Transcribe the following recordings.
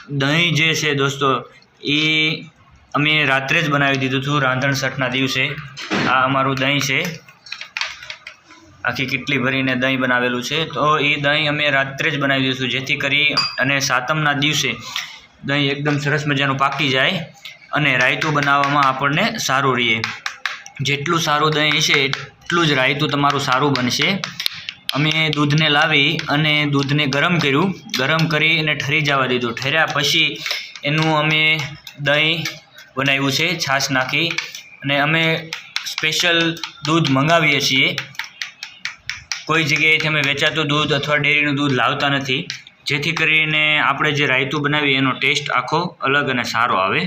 દહીં જે છે દોસ્તો એ અમે રાત્રે જ બનાવી દીધું હતું રાંધણ છઠના દિવસે। આ અમારું દહીં છે, આખી કેટલી ભરીને દહીં બનાવેલું છે। તો એ દહીં અમે રાત્રે જ બનાવી દીધું જેથી કરી અને સાતમના દિવસે દહીં એકદમ સરસ મજાનું પાકી જાય અને રાયતું બનાવવામાં આપણને સારું રહે। જેટલું સારું દહીં છે એટલું જ રાયતું તમારું સારું બનશે। અમે દૂધને લાવી અને દૂધને ગરમ કર્યું, ગરમ કરી અને ઠરી જવા દીધું। ઠર્યા પછી એનું અમે દહીં બનાવ્યું છે છાશ નાખી, અને અમે સ્પેશિયલ દૂધ મંગાવીએ છીએ। કોઈ જગ્યાએથી અમે વેચાતું દૂધ અથવા ડેરીનું દૂધ લાવતા નથી, જેથી કરીને આપણે જે રાયતું બનાવીએ એનો ટેસ્ટ આખો અલગ અને સારો આવે।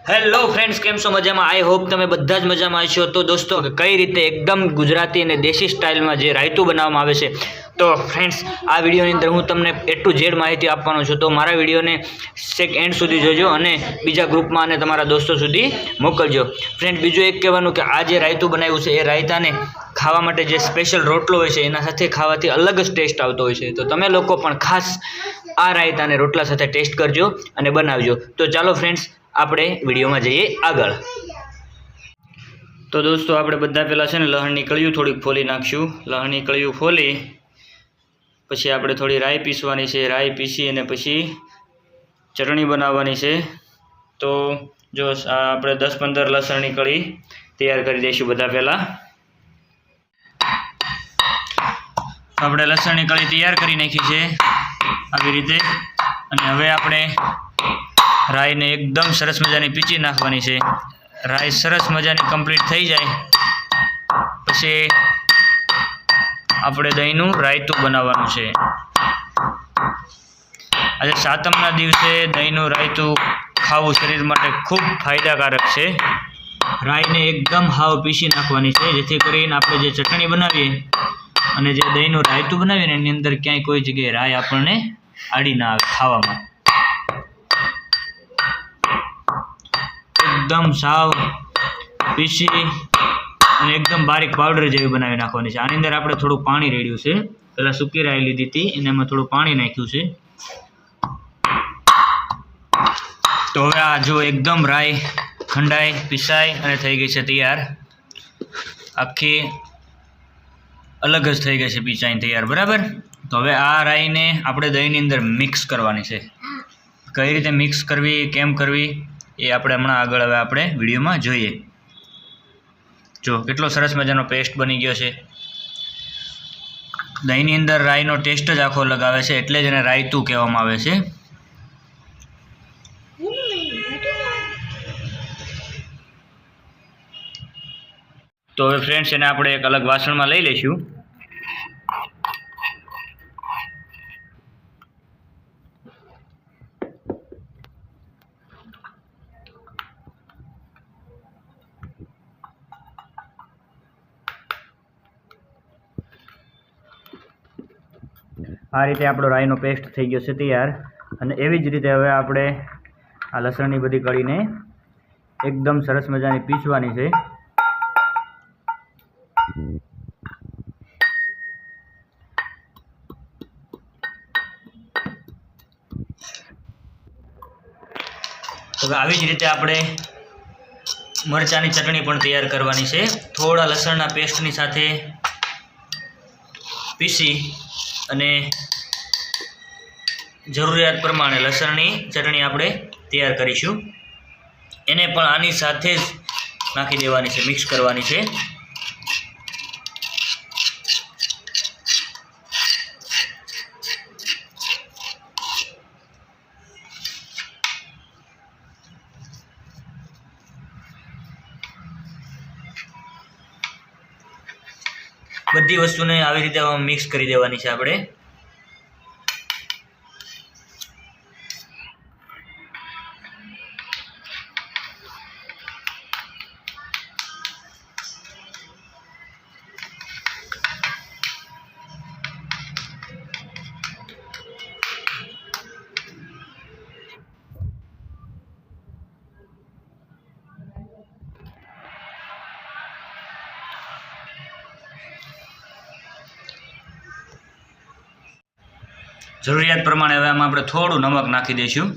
હેલો ફ્રેન્ડ્સ, કેમ છો? મજામાં? આઈ હોપ તમે બધા જ મજામાં હશો। તો દોસ્તો કઈ રીતે એકદમ ગુજરાતી અને દેશી સ્ટાઇલમાં જે રાયતું બનાવવામાં આવે છે, તો ફ્રેન્ડ્સ આ વિડીયોની અંદર હું તમને A to Z માહિતી આપવાનો છું। તો મારા વિડીયોને છેક એન્ડ સુધી જોજો અને બીજા ગ્રુપમાં અને તમારા દોસ્તો સુધી મોકલજો। ફ્રેન્ડ, બીજું એક કહેવાનું કે આ જે રાયતું બનાવ્યું છે એ રાયતાને ખાવા માટે જે સ્પેશિયલ રોટલો હોય છે એના સાથે ખાવાથી અલગ જ ટેસ્ટ આવતો હોય છે। તો તમે લોકો પણ ખાસ આ રાયતાને રોટલા સાથે ટેસ્ટ કરજો અને બનાવજો। તો ચાલો ફ્રેન્ડ્સ, આપણે વિડીયોમાં જઈએ આગળ। તો દોસ્તો આપણે બધા પહેલાં છે ને લસણની કળિયું થોડીક ફોલી નાખશું। લસણની કળિયું ફોલી પછી આપણે થોડી રાઈ પીસવાની છે। રાઈ પીસી અને પછી ચટણી બનાવવાની છે। તો જો આપણે 10-15 લસણની કળી તૈયાર કરી દઈશું બધા પહેલાં। આપણે લસણની કળી તૈયાર કરી નાખી છે આવી રીતે, અને હવે આપણે રાઈને એકદમ સરસ મજાની પીસી નાખવાની છે। રાઈ સરસ મજાની કમ્પ્લીટ થઈ જાય પછી આપણે દહીંનું રાયતું બનાવવાનું છે। આજે સાતમના દિવસે દહીંનું રાયતું ખાવું શરીર માટે ખૂબ ફાયદાકારક છે। રાઈને એકદમ હાવ પીસી નાખવાની છે, જેથી કરીને આપણે જે ચટણી બનાવીએ અને જે દહીંનું રાયતું બનાવીએ ને એની અંદર ક્યાંય કોઈ જગ્યાએ રાઈ આપણને આડી ના આવે ખાવામાં। એકદમ સાવ પીસી અને એકદમ બારીક પાવડર જેવી બનાવી નાખવાની છે। આની અંદર આપણે થોડું પાણી રેડ્યું છે, પહેલાં સૂકી રાઈ લીધી હતી અને એમાં થોડું પાણી નાખ્યું છે। તો હવે આ જો એકદમ રાઈ ખંડાઈ પીસાઈ અને થઈ ગઈ છે તૈયાર, આખી અલગ જ થઈ ગઈ છે પીસાઈને તૈયાર, બરાબર। તો હવે આ રાઈને આપણે દહીંની અંદર મિક્સ કરવાની છે। કઈ રીતે મિક્સ કરવી, કેમ કરવી એ આપણે હમણાં આગળ હવે આપણે વિડીયોમાં જોઈએ। જો કેટલો સરસ મજાનો પેસ્ટ બની ગયો છે। દહીંની અંદર રાઈનો ટેસ્ટ જ આખો અલગ આવે છે, એટલે જ એને રાયતું કહેવામાં આવે છે। તો હવે ફ્રેન્ડ્સ એને આપણે એક અલગ વાસણમાં લઈ લઈશું। આ રીતે આપણો રાઈનો પેસ્ટ થઈ ગયો છે તૈયાર, અને એવી જ રીતે હવે આપણે આ લસણની બધી કળીને એકદમ સરસ મજાની પીસવાની છે। હવે આવી જ રીતે આપણે મરચાંની ચટણી પણ તૈયાર કરવાની છે। થોડા લસણના પેસ્ટની સાથે પીસી અને જરૂરિયાત પ્રમાણે લસણની ચટણી આપણે તૈયાર કરીશું। એને પણ આની સાથે જ નાખી દેવાની છે, મિક્સ કરવાની છે। બધી વસ્તુને આવી રીતે મિક્સ કરી દેવાની છે આપણે। જરૂરિયાત પ્રમાણે હવે આમાં આપણે થોડું નમક નાખી દઈશું.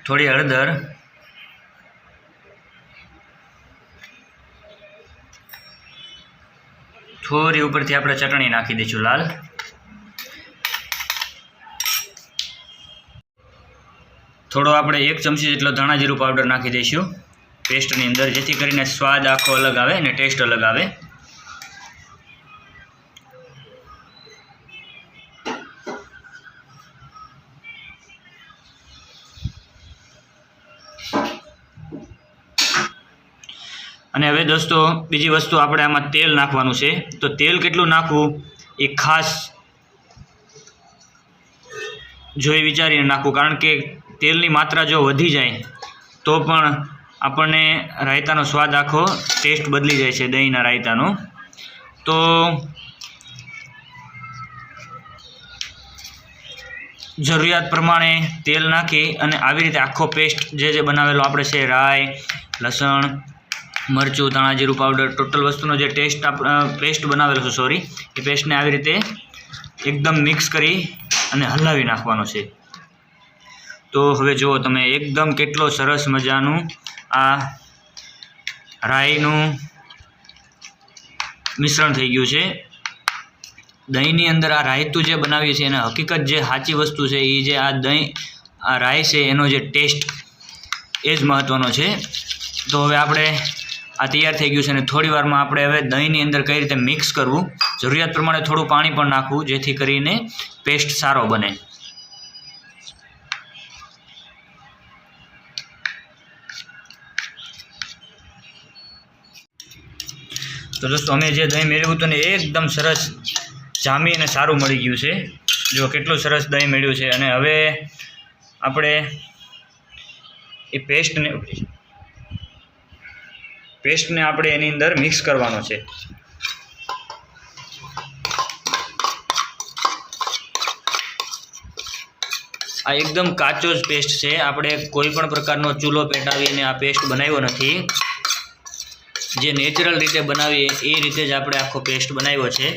થોડી હળદર, થોડી ઉપરથી આપણે ચટણી નાખી દઈશું લાલ. થોડો આપણે 1 ચમચી જેટલો ધાણા જીરું પાવડર નાખી દઈશું પેસ્ટની અંદર, જેથી કરીને સ્વાદ આખો અલગ આવે અને ટેસ્ટ અલગ આવે. અને હવે દોસ્તો બીજી વસ્તુ આપણે આમાં તેલ નાખવાનું છે. તો તેલ કેટલું નાખવું એ ખાસ જોઈ વિચારીને નાખવું, કારણ કે તેલની માત્રા જો વધી જાય તો પણ આપણને રાયતાનો સ્વાદ આખો ટેસ્ટ બદલી જાય છે દહીંના રાયતાનો. તો જરૂરિયાત પ્રમાણે તેલ નાખી અને આવી રીતે આખો પેસ્ટ જે બનાવેલો આપણે છે, રાઈ, લસણ, મરચું, ધાણા જીરું પાવડર, ટોટલ વસ્તુનો જે પેસ્ટ બનાવેલો છે એ પેસ્ટને આવી રીતે એકદમ મિક્સ કરી અને હલાવી નાખવાનો છે. તો હવે જુઓ તમે એકદમ કેટલો સરસ મજાનું આ રાઈનું મિશ્રણ થઈ ગયું છે. દહીંની અંદર આ રાયતું જે બનાવીએ છીએ એને હકીકત જે સાચી વસ્તુ છે એ જે આ રાઈ છે એનો જે ટેસ્ટ એ જ મહત્ત્વનો છે. તો હવે આપણે આ તૈયાર થઈ ગયું છે અને થોડી વારમાં આપણે હવે દહીંની અંદર કઈ રીતે મિક્સ કરવું, જરૂરિયાત પ્રમાણે થોડું પાણી પણ નાખવું, જેથી કરીને પેસ્ટ સારો બને. તો દોસ્તો અમે જે દહીં મેળવ્યું હતું ને એકદમ સરસ જામી અને સારું મળી ગયું છે. જો કેટલું સરસ દહીં મેળવ્યું છે. અને હવે આપણે એ પેસ્ટને આપણે એની અંદર મિક્સ કરવાનો છે. આ એકદમ કાચો જ પેસ્ટ છે. આપણે કોઈ પણ પ્રકારનો ચૂલો પેટાવીને આ પેસ્ટ બનાવ્યો નથી. જે નેચરલ રીતે બનાવીએ એ રીતે જ આપણે આખો પેસ્ટ બનાવ્યો છે.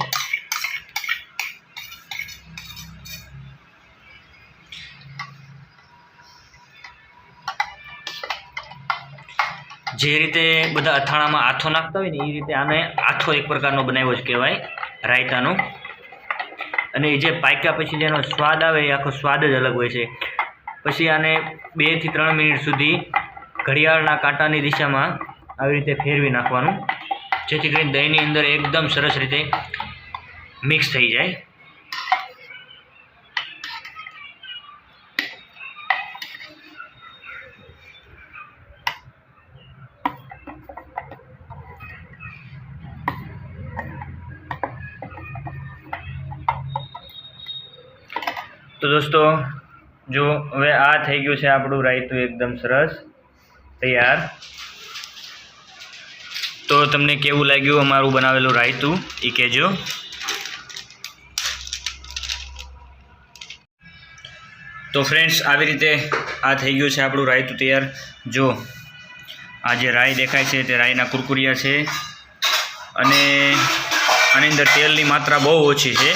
જે રીતે બધા અથાણામાં આથો નાખતા હોય ને એ રીતે આને આથો એક પ્રકારનો બનાવ્યો જ કહેવાય રાયતાનો. અને એ જે પાક્યા પછી જેનો સ્વાદ આવે એ આખો સ્વાદ જ અલગ હોય છે. પછી આને 2 થી 3 મિનિટ સુધી ઘડિયાળના કાંટાની દિશામાં આવી રીતે ફેરવી નાખવાનું, જેથી કરીને દહીંની અંદર એકદમ સરસ રીતે મિક્સ થઈ જાય. તો દોસ્તો જો હવે આ થઈ ગયું છે આપણું રાયતું એકદમ સરસ તૈયાર. તો તમને કેવું લાગ્યું અમારું બનાવેલું રાયતું એ કહેજો. તો ફ્રેન્ડ્સ આવી રીતે આ થઈ ગયું છે આપણું રાયતું તૈયાર. જો આ જે રાઈ દેખાય છે તે રાઈના કુરકુરિયા છે અને આની અંદર તેલની માત્રા બહુ ઓછી છે.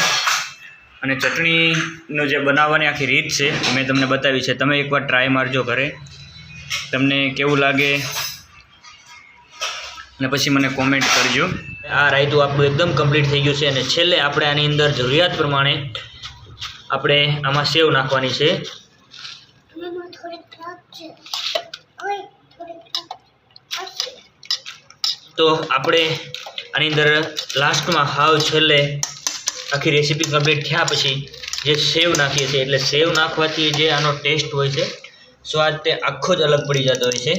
અને ચટણીનો જે બનાવવાની આખી રીત છે મેં તમને બતાવી છે. તમે એકવાર ટ્રાય મારજો ઘરે, તમને કેવું લાગે અને પછી મને કોમેન્ટ કરજો. આ રાયતું આપણું એકદમ કમ્પ્લીટ થઈ ગયું છે. અને છેલ્લે આપણે આની અંદર જરૂરિયાત પ્રમાણે આપણે આમાં સેવ નાખવાની છે. તો આપણે આની અંદર લાસ્ટમાં હાવ છેલ્લે આખી રેસીપી કમ્પ્લીટ થયા પછી જે સેવ નાખીએ છીએ, એટલે સેવ નાખવાથી જે આનો ટેસ્ટ હોય છે, સ્વાદ તે આખો જ અલગ પડી જતો હોય છે.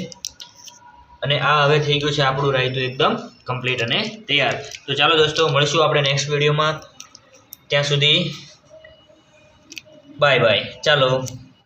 અને આ હવે થઈ ગયું છે આપણું રાયતું એકદમ કમ્પ્લીટ અને તૈયાર. તો ચાલો દોસ્તો મળીશું આપણે નેક્સ્ટ વિડીયોમાં. ત્યાં સુધી બાય બાય. ચાલો.